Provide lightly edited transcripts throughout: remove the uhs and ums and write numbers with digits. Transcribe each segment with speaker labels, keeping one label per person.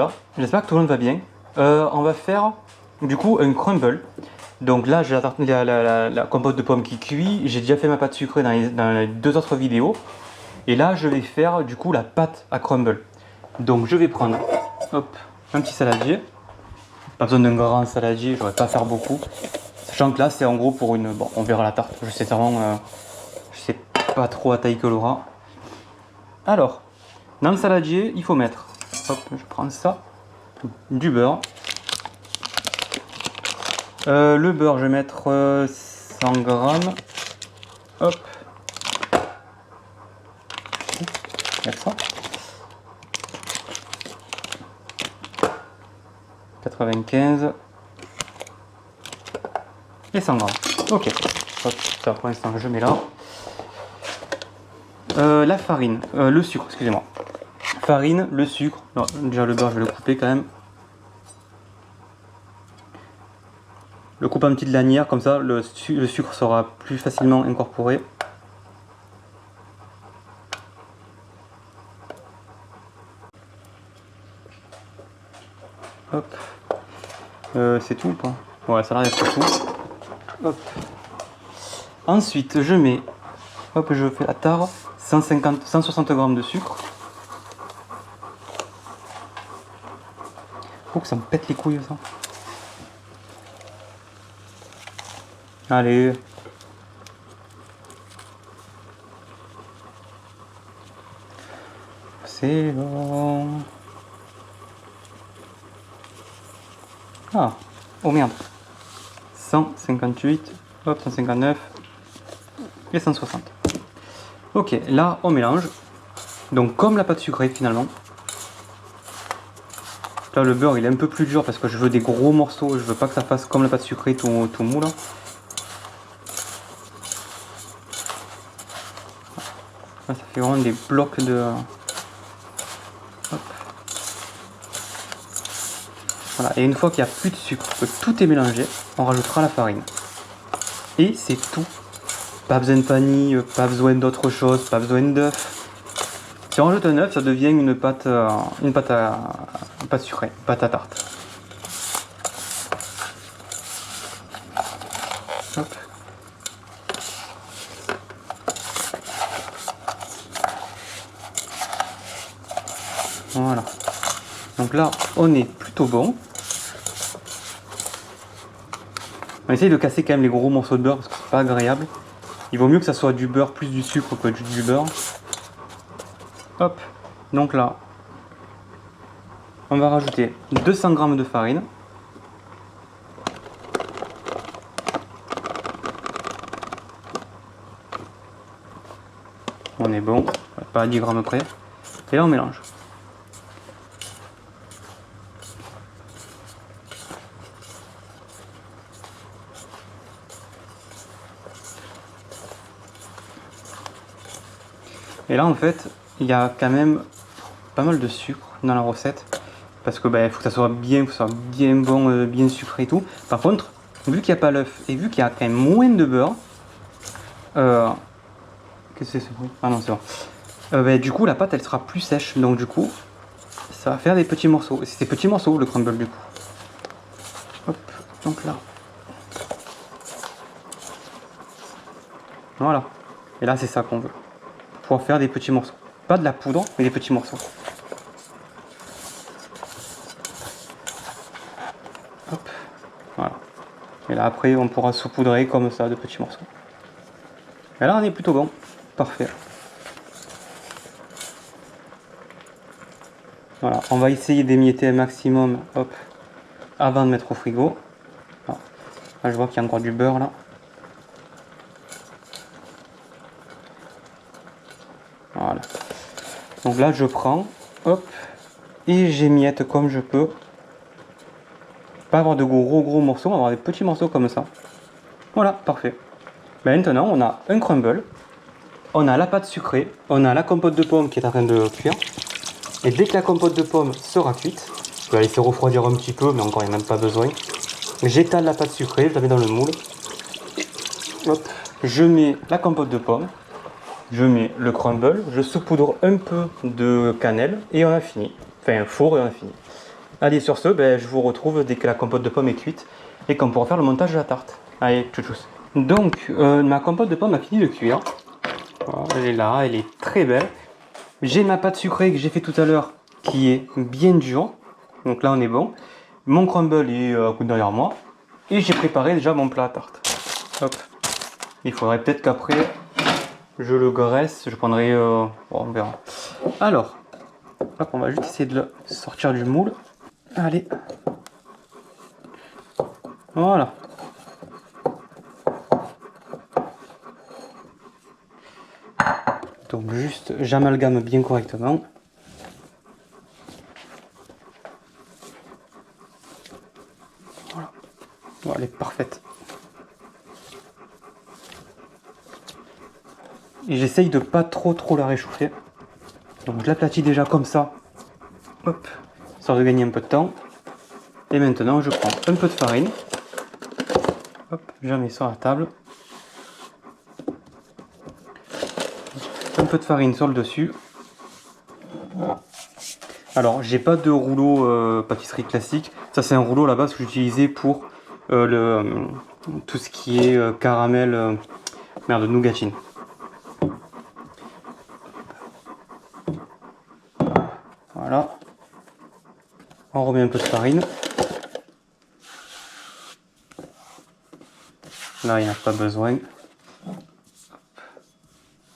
Speaker 1: voilà, j'espère que tout le monde va bien. On va faire du coup un crumble. Donc là j'ai la compote de pommes qui cuit, j'ai déjà fait ma pâte sucrée dans les 2 autres vidéos. Et là je vais faire du coup la pâte à crumble. Donc je vais prendre hop, un petit saladier. Pas besoin d'un grand saladier, j'aurais pas à faire beaucoup. Sachant que là c'est en gros pour une... Bon, on verra la tarte, je sais vraiment... je sais pas trop la taille qu'elle aura. Alors, dans le saladier, il faut mettre... Hop, je prends ça. Du beurre. Le beurre, je vais mettre 100 grammes. Hop. Mettre ça. 95. Et 100 grammes. Ok. Hop, ça pour l'instant, je mets là. La farine. Le sucre, excusez-moi. Farine, le sucre. Non, déjà le beurre, je vais le couper quand même. Le coupe en petites lanières, comme ça le sucre sera plus facilement incorporé. Hop. C'est tout ou pas? Ouais, ça a l'air d'être tout. Hop. Ensuite, je mets, hop, je fais la tare, 160 grammes de sucre. Faut que ça me pète les couilles ça. Allez. C'est bon. Ah, oh merde. 158, hop, 159 et 160. Ok, là on mélange. Donc comme la pâte sucrée finalement. Là le beurre il est un peu plus dur parce que je veux des gros morceaux, je veux pas que ça fasse comme la pâte sucrée tout mou là. Là, ça fait vraiment des blocs de... Hop. Voilà, et une fois qu'il n'y a plus de sucre, que tout est mélangé, on rajoutera la farine. Et c'est tout. Pas besoin de vanille, pas besoin d'autre chose, pas besoin d'œuf. Si on rajoute un œuf, ça devient une pâte sucrée, pâte à tarte. Hop. Voilà. Donc là, on est plutôt bon. On essaye de casser quand même les gros morceaux de beurre parce que c'est pas agréable. Il vaut mieux que ça soit du beurre plus du sucre que du beurre. Hop. Donc là, on va rajouter 200 g de farine. On est bon, pas à 10 g près. Et là on mélange. Et là en fait, il y a quand même pas mal de sucre dans la recette. Parce que il faut que ça soit bien, bon, bien sucré et tout. Par contre, vu qu'il n'y a pas l'œuf et vu qu'il y a quand même moins de beurre, qu'est-ce que c'est ce bruit? Ah non, c'est bon. Du coup, la pâte elle sera plus sèche. Donc du coup, ça va faire des petits morceaux. Et c'est des petits morceaux le crumble du coup. Hop, donc là. Voilà. Et là, c'est ça qu'on veut. Pour faire des petits morceaux. Pas de la poudre, mais des petits morceaux. Hop. Voilà. Et là, après, on pourra saupoudrer comme ça de petits morceaux. Et là, on est plutôt bon. Parfait. Voilà. On va essayer d'émietter un maximum, hop, avant de mettre au frigo. Voilà. Là, je vois qu'il y a encore du beurre, là. Voilà. Donc là, je prends, hop, et j'émiette comme je peux. Pas avoir de gros morceaux, avoir des petits morceaux comme ça. Voilà, parfait. Maintenant, on a un crumble, on a la pâte sucrée, on a la compote de pommes qui est en train de cuire. Et dès que la compote de pommes sera cuite, je vais la laisser refroidir un petit peu, mais encore il n'y a même pas besoin. J'étale la pâte sucrée, je la mets dans le moule. Hop, je mets la compote de pommes. Je mets le crumble, je saupoudre un peu de cannelle et on a fini. Enfin, un four et on a fini. Allez, sur ce, ben, je vous retrouve dès que la compote de pommes est cuite et qu'on pourra faire le montage de la tarte. Allez, tchou-tchous. Donc, ma compote de pommes a fini de cuire. Voilà, elle est là, elle est très belle. J'ai ma pâte sucrée que j'ai fait tout à l'heure qui est bien dure. Donc là, on est bon. Mon crumble est à côté derrière moi. Et j'ai préparé déjà mon plat à tarte. Hop. Il faudrait peut-être qu'après, je le graisse. Je prendrai... bon, on verra. Alors, hop, on va juste essayer de le sortir du moule. Allez. Voilà. Donc juste, j'amalgame bien correctement. Voilà. Voilà, elle est parfaite. Et j'essaye de pas trop la réchauffer. Donc je l'aplatis déjà comme ça. Hop. Ça de gagner un peu de temps. Et maintenant, je prends un peu de farine. Hop, je mets sur la table. Un peu de farine sur le dessus. Alors, j'ai pas de rouleau pâtisserie classique. Ça, c'est un rouleau là-bas que j'utilisais pour tout ce qui est caramel, nougatine. Voilà. On remet un peu de farine. Là, il n'y en a pas besoin.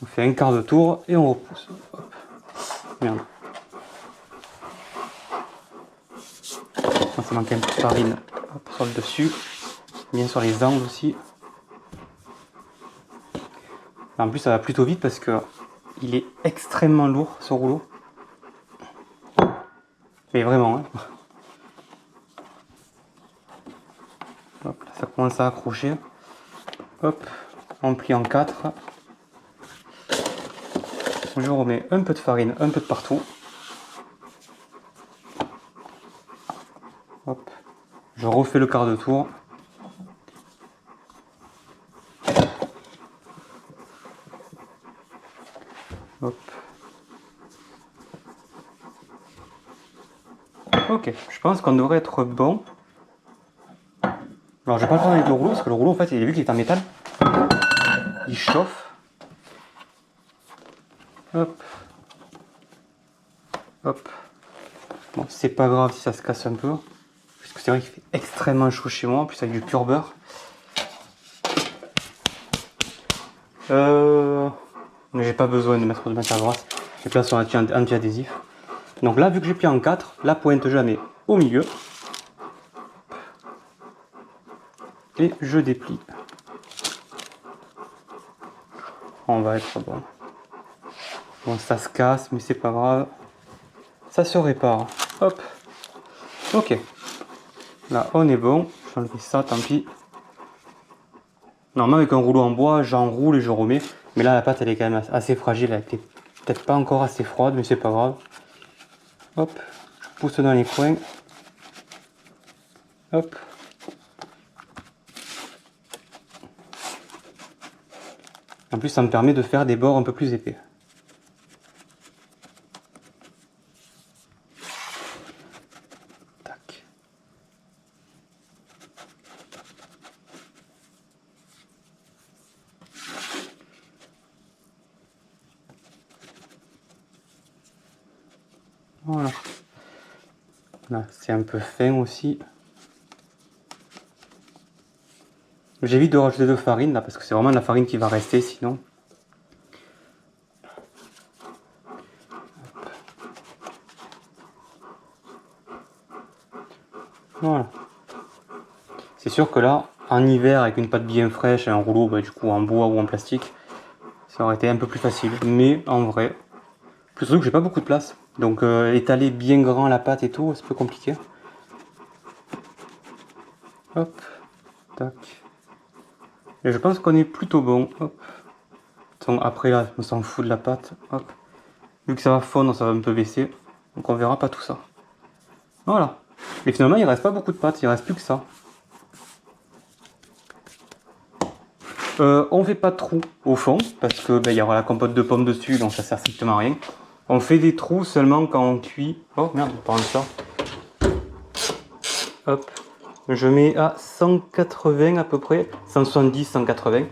Speaker 1: On fait un quart de tour et on repousse. Hop. Merde. Ça manque un peu de farine. Hop, sur le dessus. Bien sur les angles aussi. En plus, ça va plutôt vite parce que il est extrêmement lourd ce rouleau. Mais vraiment. Hein. Hop, là, ça commence à accrocher. Hop, on plie en 4. Je remets un peu de farine, un peu de partout. Hop, je refais le quart de tour. Hop. Ok, je pense qu'on devrait être bon. Alors je vais pas le prendre avec le rouleau parce que le rouleau en fait, il a vu qu'il est en métal. Il chauffe. Hop. Hop. Bon, c'est pas grave si ça se casse un peu. Parce que c'est vrai qu'il fait extrêmement chaud chez moi, en plus avec du pur beurre. J'ai pas besoin de mettre de matière grasse. J'ai place sur un anti-adhésif. Donc là, vu que j'ai plié en 4, la pointe jamais au milieu. Et je déplie. On va être bon. Bon, ça se casse, mais c'est pas grave. Ça se répare. Hop. Ok. Là, on est bon. Je vais enlever ça, tant pis. Normalement, avec un rouleau en bois, j'enroule et je remets. Mais là, la pâte, elle est quand même assez fragile. Elle était peut-être pas encore assez froide, mais c'est pas grave. Hop. Je pousse dans les coins. Hop. En plus, ça me permet de faire des bords un peu plus épais. Tac. Voilà. Là, c'est un peu fin aussi. J'évite de rajouter de farine là parce que c'est vraiment de la farine qui va rester sinon. Voilà. C'est sûr que là, en hiver, avec une pâte bien fraîche et un rouleau, bah, du coup en bois ou en plastique, ça aurait été un peu plus facile. Mais en vrai, plus surtout que j'ai pas beaucoup de place. Donc étaler bien grand la pâte et tout, c'est un peu compliqué. Hop, tac. Et je pense qu'on est plutôt bon. Hop. Donc, après là, on s'en fout de la pâte. Hop. Vu que ça va fondre, ça va un peu baisser. Donc on verra pas tout ça. Voilà. Mais finalement, il reste pas beaucoup de pâte, il reste plus que ça. On fait pas de trous au fond parce que il y aura la compote de pommes dessus, donc ça sert strictement à rien. On fait des trous seulement quand on cuit. Oh merde, par ça. Hop, je mets à 180 à peu près, 170, 180.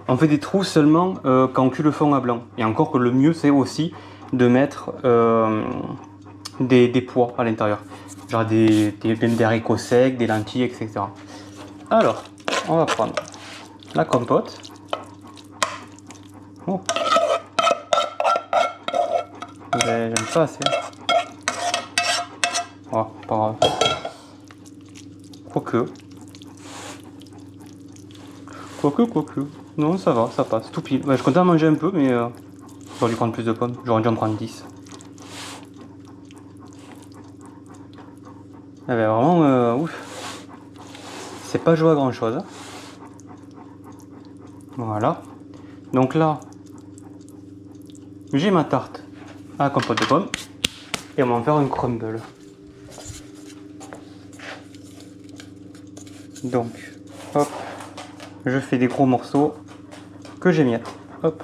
Speaker 1: On fait des trous seulement quand on cuit le fond à blanc. Et encore que le mieux c'est aussi de mettre des pois à l'intérieur. Genre des haricots secs, des lentilles, etc. Alors, on va prendre la compote. Oh. J'aime pas assez. Oh, pas grave. Quoique. Non, ça va, ça passe. Tout pile. Ouais, je comptais en manger un peu, mais j'aurais dû prendre plus de pommes. J'aurais dû en prendre 10. Ah ben vraiment, ouf. C'est pas joué à grand chose. Hein. Voilà. Donc là, j'ai ma tarte à la compote de pommes. Et on va en faire un crumble. Donc, hop. Je fais des gros morceaux que j'émiette. Hop.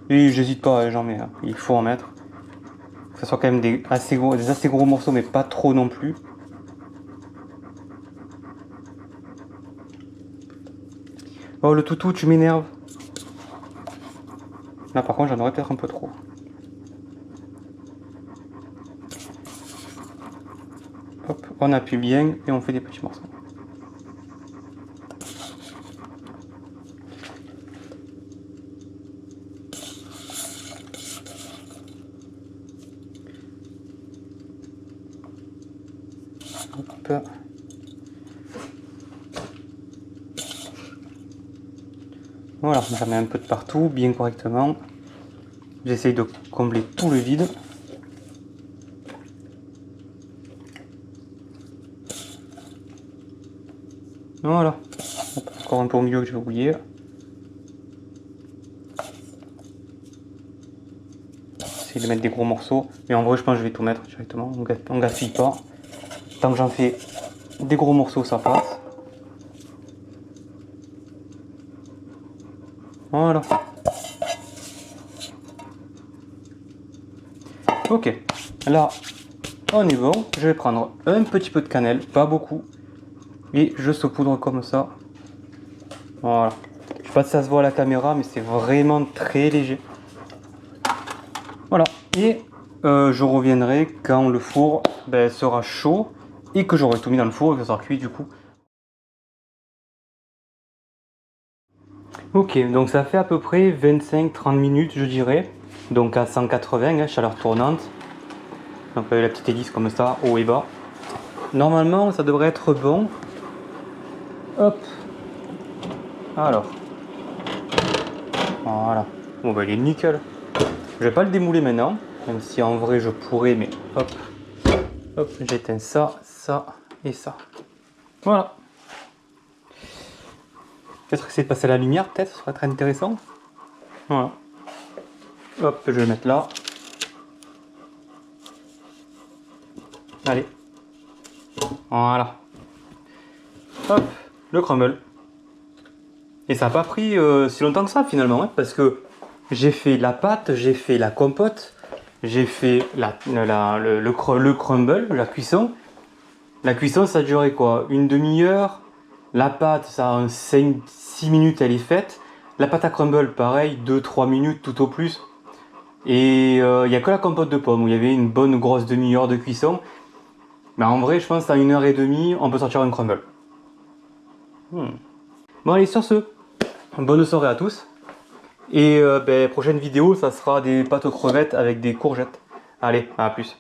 Speaker 1: Et j'hésite pas, j'en mets. Hein. Il faut en mettre. Que ce soit quand même des assez gros morceaux, mais pas trop non plus. Oh le toutou, tu m'énerves. Là par contre j'en aurais peut-être un peu trop. Hop, on appuie bien et on fait des petits morceaux. Hop. Voilà, j'en mets un peu de partout, bien correctement. J'essaye de combler tout le vide. Voilà. Hop, encore un peu au milieu que j'ai oublié. J'essaye de mettre des gros morceaux. Mais en vrai, je pense que je vais tout mettre directement. On gaspille pas. Tant que j'en fais des gros morceaux, ça passe. Voilà. Ok. Là, on est bon. Je vais prendre un petit peu de cannelle, pas beaucoup. Et je saupoudre comme ça. Voilà. Je sais pas si ça se voit à la caméra, mais c'est vraiment très léger. Voilà. Et je reviendrai quand le four sera chaud et que j'aurai tout mis dans le four et que ça sera cuit du coup. Ok, donc ça fait à peu près 25-30 minutes je dirais. Donc à 180, hein, chaleur tournante. Donc la petite hélice comme ça, haut et bas. Normalement ça devrait être bon. Hop. Alors. Voilà. Bon bah il est nickel. Je vais pas le démouler maintenant. Même si en vrai je pourrais, mais hop. Hop, j'éteins ça, ça et ça. Voilà. Peut-être essayer de passer la lumière, peut-être, ce serait très intéressant. Voilà. Hop, je vais le mettre là. Allez. Voilà. Hop, le crumble. Et ça n'a pas pris si longtemps que ça finalement, hein, parce que j'ai fait la pâte, j'ai fait la compote, j'ai fait le crumble, la cuisson. La cuisson, ça a duré quoi? Une demi-heure. La pâte, ça a 5-6 minutes, elle est faite. La pâte à crumble, pareil, 2-3 minutes tout au plus. Et il n'y a que la compote de pommes où il y avait une bonne grosse demi-heure de cuisson. Mais en vrai, je pense qu'à 1h30, on peut sortir un crumble. Bon allez, sur ce, bonne soirée à tous. Et prochaine vidéo, ça sera des pâtes aux crevettes avec des courgettes. Allez, à plus.